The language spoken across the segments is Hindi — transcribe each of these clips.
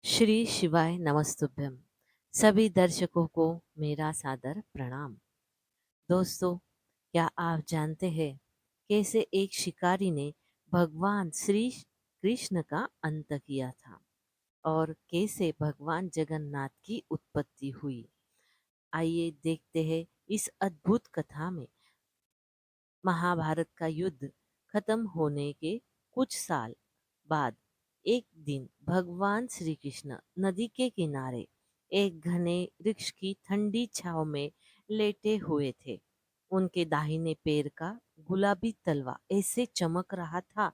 श्री शिवाय नमस्तुभ्यम। सभी दर्शकों को मेरा सादर प्रणाम। दोस्तों, क्या आप जानते हैं कैसे एक शिकारी ने भगवान श्री कृष्ण का अंत किया था और कैसे भगवान जगन्नाथ की उत्पत्ति हुई? आइए देखते हैं इस अद्भुत कथा में। महाभारत का युद्ध खत्म होने के कुछ साल बाद एक दिन भगवान श्री कृष्ण नदी के किनारे एक घने वृक्ष की ठंडी छांव में लेटे हुए थे। उनके दाहिने पैर का गुलाबी तलवा ऐसे चमक रहा था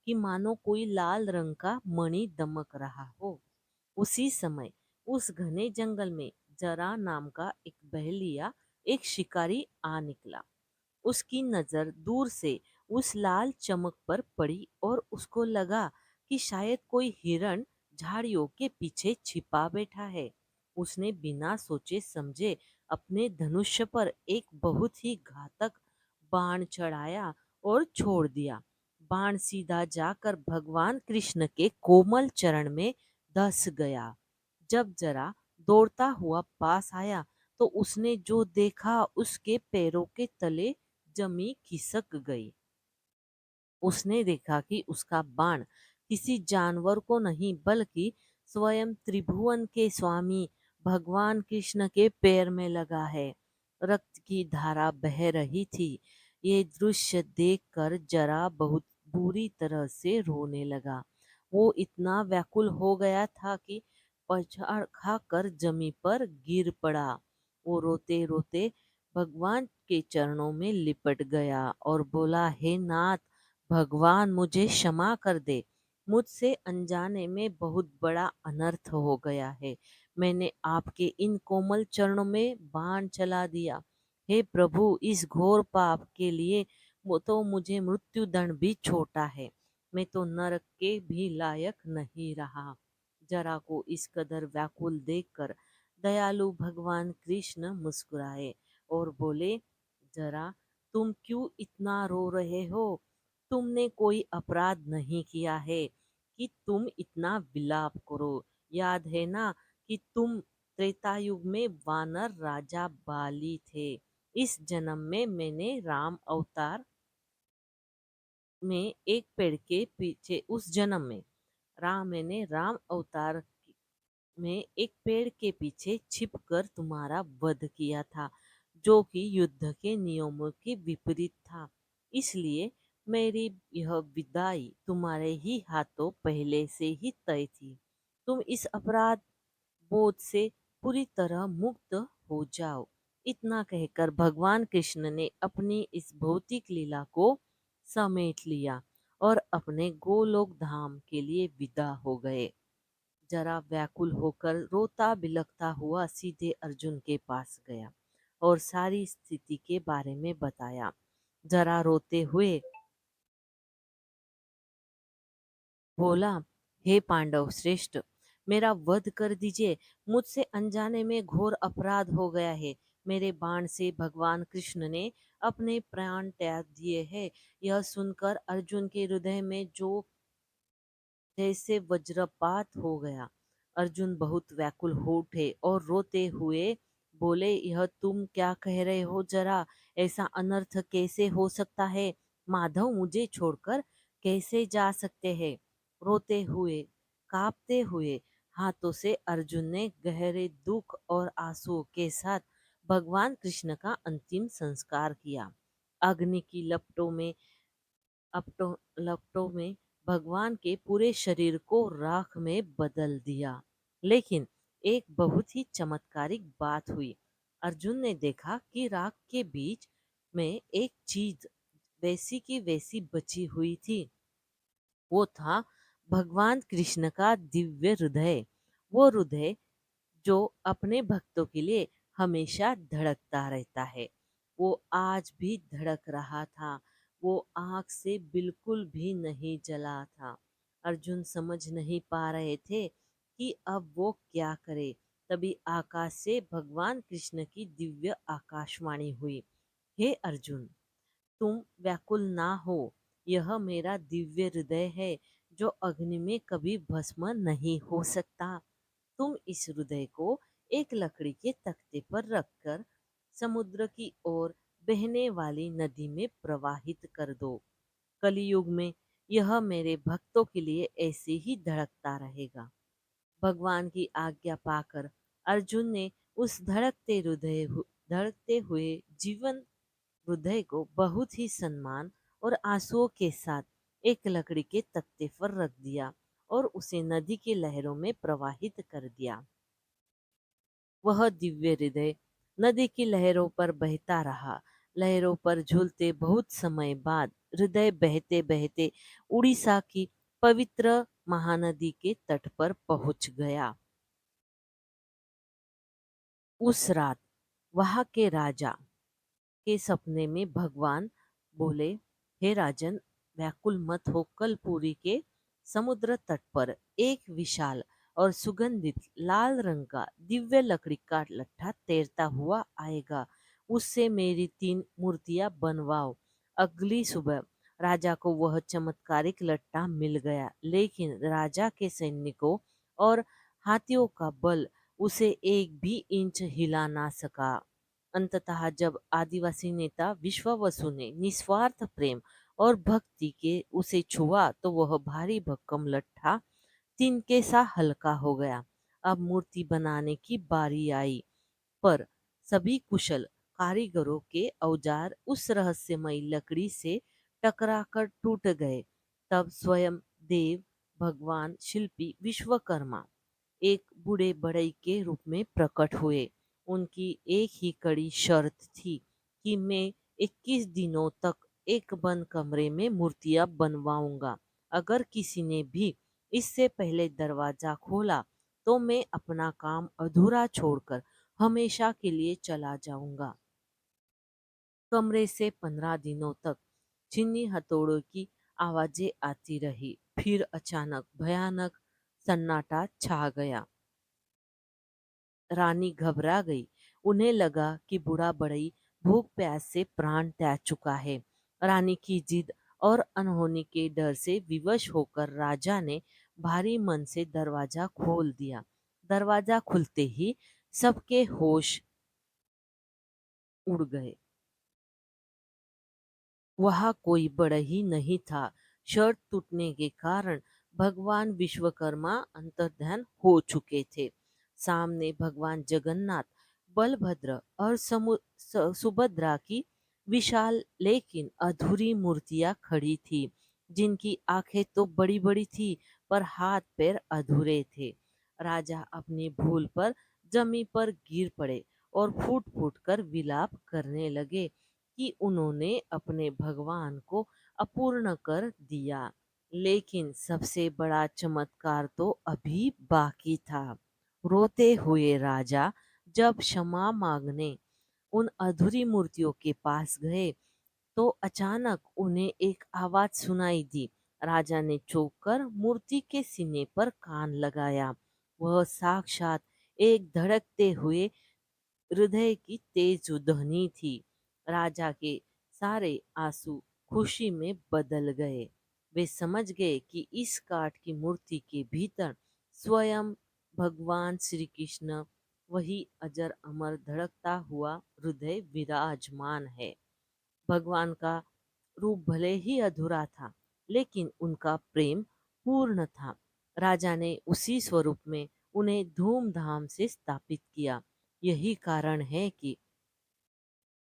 कि मानो कोई लाल रंग का मणि दमक रहा हो। उसी समय उस घने जंगल में जरा नाम का एक बहेलिया, एक शिकारी आ निकला। उसकी नजर दूर से उस लाल चमक पर पड़ी और उसको लगा कि शायद कोई हिरण झाड़ियों के पीछे छिपा बैठा है। उसने बिना सोचे समझे अपने धनुष्य पर एक बहुत ही घातक बाण चढ़ाया और छोड़ दिया। बाण सीधा जाकर भगवान कृष्ण के कोमल चरण में धस गया। जब जरा दौड़ता हुआ पास आया तो उसने जो देखा, उसके पैरों के तले जमी खिसक गई। उसने देखा कि उसका बाण किसी जानवर को नहीं बल्कि स्वयं त्रिभुवन के स्वामी भगवान कृष्ण के पैर में लगा है। रक्त की धारा बह रही थी। ये दृश्य देखकर जरा बहुत बुरी तरह से रोने लगा। वो इतना व्याकुल हो गया था कि पछाड़ खाकर जमी पर गिर पड़ा। वो रोते रोते भगवान के चरणों में लिपट गया और बोला, हे नाथ, भगवान मुझे क्षमा कर दे। मुझसे अनजाने में बहुत बड़ा अनर्थ हो गया है। मैंने आपके इन कोमल चरणों में बाण चला दिया। हे प्रभु, इस घोर पाप के लिए वो तो मुझे मृत्यु दंड भी छोटा है। मैं तो नरक के भी लायक नहीं रहा। जरा को इस कदर व्याकुल देखकर दयालु भगवान कृष्ण मुस्कुराए और बोले, जरा तुम क्यों इतना रो रहे हो? तुमने कोई अपराध नहीं किया है कि तुम इतना विलाप करो। याद है ना कि तुम त्रेता युग में वानर राजा बाली थे। इस जन्म में मैंने राम अवतार में एक पेड़ के पीछे उस जन्म में मैंने राम अवतार में एक पेड़ के पीछे छिपकर तुम्हारा वध किया था, जो कि युद्ध के नियमों के विपरीत था। इसलिए मेरी यह विदाई तुम्हारे ही हाथों पहले से ही तय थी। तुम इस अपराध बोझ से पूरी तरह मुक्त हो जाओ। इतना कहकर भगवान कृष्ण ने अपनी इस भौतिक लीला को समेट लिया और अपने गोलोक धाम के लिए विदा हो गए। जरा व्याकुल होकर रोता बिलखता हुआ सीधे अर्जुन के पास गया और सारी स्थिति के बारे में बताया। जरा रोते हुए बोला, हे पांडव श्रेष्ठ, मेरा वध कर दीजिए। मुझसे अनजाने में घोर अपराध हो गया है। मेरे बाण से भगवान कृष्ण ने अपने प्राण त्याग दिए हैं। यह सुनकर अर्जुन के हृदय में जो जैसे वज्रपात हो गया। अर्जुन बहुत व्याकुल हो उठे और रोते हुए बोले, यह तुम क्या कह रहे हो? जरा ऐसा अनर्थ कैसे हो सकता है? माधव मुझे छोड़कर कैसे जा सकते हैं? रोते हुए, कांपते हुए हाथों से अर्जुन ने गहरे दुख और आंसुओं के साथ भगवान कृष्ण का अंतिम संस्कार किया। अग्नि की लपटों में भगवान के पूरे शरीर को राख में बदल दिया। लेकिन एक बहुत ही चमत्कारिक बात हुई। अर्जुन ने देखा कि राख के बीच में एक चीज वैसी की वैसी बची हुई थी। वो था भगवान कृष्ण का दिव्य हृदय। वो हृदय जो अपने भक्तों के लिए हमेशा धड़कता रहता है। वो आज भी धड़क रहा था। वो आंख से बिल्कुल भी नहीं जला था। अर्जुन समझ नहीं पा रहे थे कि अब वो क्या करे। तभी आकाश से भगवान कृष्ण की दिव्य आकाशवाणी हुई, हे अर्जुन, तुम व्याकुल ना हो। यह मेरा दिव्य हृदय है जो अग्नि में कभी भस्म नहीं हो सकता। तुम इस हृदय को एक लकड़ी के तख्ते पर रखकर समुद्र की ओर बहने वाली नदी में प्रवाहित कर दो। कलयुग में यह मेरे भक्तों के लिए ऐसे ही धड़कता रहेगा। भगवान की आज्ञा पाकर अर्जुन ने उस धड़कते हुए जीवन हृदय को बहुत ही सम्मान और आंसुओं के साथ एक लकड़ी के तख्ते पर रख दिया और उसे नदी की लहरों में प्रवाहित कर दिया। वह दिव्य हृदय नदी की लहरों पर बहता रहा। लहरों पर झूलते बहुत समय बाद हृदय बहते बहते उड़ीसा की पवित्र महानदी के तट पर पहुंच गया। उस रात वहां के राजा के सपने में भगवान बोले, हे राजन, व्याकुल मत हो, कल पुरी के समुद्र तट पर एक विशाल और सुगंधित लाल रंग का दिव्य लकड़ी का लट्ठा तैरता हुआ आएगा। उससे मेरी 3 मूर्तियां बनवाओ। अगली सुबह राजा को वह चमत्कारिक लट्ठा मिल गया, लेकिन राजा के सैनिकों और हाथियों का बल उसे एक भी इंच हिला ना सका। अंततः जब आदिवासी नेता विश्वावसु ने निस्वार्थ प्रेम और भक्ति के उसे छुआ तो वह भारी भक्कम लट्ठा तिनके सा हल्का हो गया। अब मूर्ति बनाने की बारी आई, पर सभी कुशल कारीगरों के औजार उस रहस्यमयी लकड़ी से टकराकर टूट गए। तब स्वयं देव भगवान शिल्पी विश्वकर्मा एक बूढ़े बढ़ई के रूप में प्रकट हुए। उनकी एक ही कड़ी शर्त थी कि मैं 21 दिनों तक एक बंद कमरे में मूर्तियां बनवाऊंगा। अगर किसी ने भी इससे पहले दरवाजा खोला तो मैं अपना काम अधूरा छोड़कर हमेशा के लिए चला जाऊंगा। कमरे से 15 दिनों तक छीनी हथौड़ों की आवाजें आती रही। फिर अचानक भयानक सन्नाटा छा गया। रानी घबरा गई। उन्हें लगा कि बूढ़ा बढ़ई भूख प्यास से प्राण त्याग चुका है। रानी की जिद और अनहोनी के डर से विवश होकर राजा ने भारी मन से दरवाजा खोल दिया। दरवाजा खुलते ही सबके होश उड़ गए। वहाँ कोई बढ़ई नहीं था। शर्त टूटने के कारण भगवान विश्वकर्मा अंतर्ध्यान हो चुके थे। सामने भगवान जगन्नाथ, बलभद्र और सुभद्रा की विशाल लेकिन अधूरी मूर्तियां खड़ी थी, जिनकी आंखें तो बड़ी बड़ी थी पर हाथ पैर अधूरे थे। राजा अपनी भूल पर जमीन पर गिर पड़े और फूट फूट कर विलाप करने लगे कि उन्होंने अपने भगवान को अपूर्ण कर दिया। लेकिन सबसे बड़ा चमत्कार तो अभी बाकी था। रोते हुए राजा जब क्षमा मांगने उन अधूरी मूर्तियों के पास गए तो अचानक उन्हें एक आवाज सुनाई दी। राजा ने चौंक कर मूर्ति के सीने पर कान लगाया। वह साक्षात एक धड़कते हुए हृदय की तेज ध्वनि थी। राजा के सारे आंसू खुशी में बदल गए। वे समझ गए कि इस काठ की मूर्ति के भीतर स्वयं भगवान श्री कृष्ण, वही अजर अमर धड़कता हुआ हृदय विराजमान है। भगवान का रूप भले ही अधूरा था, लेकिन उनका प्रेम पूर्ण था। राजा ने उसी स्वरूप में उन्हें धूमधाम से स्थापित किया। यही कारण है कि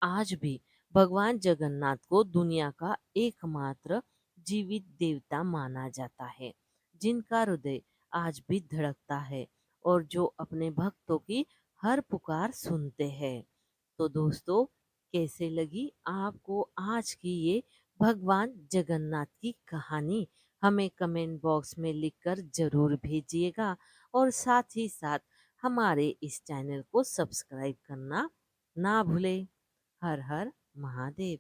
आज भी भगवान जगन्नाथ को दुनिया का एकमात्र जीवित देवता माना जाता है, जिनका हृदय आज भी धड़कता है और जो अपने भक्तों की हर पुकार सुनते हैं। तो दोस्तों, कैसे लगी आपको आज की ये भगवान जगन्नाथ की कहानी? हमें कमेंट बॉक्स में लिखकर जरूर भेजिएगा और साथ ही साथ हमारे इस चैनल को सब्सक्राइब करना ना भूलें। हर हर महादेव।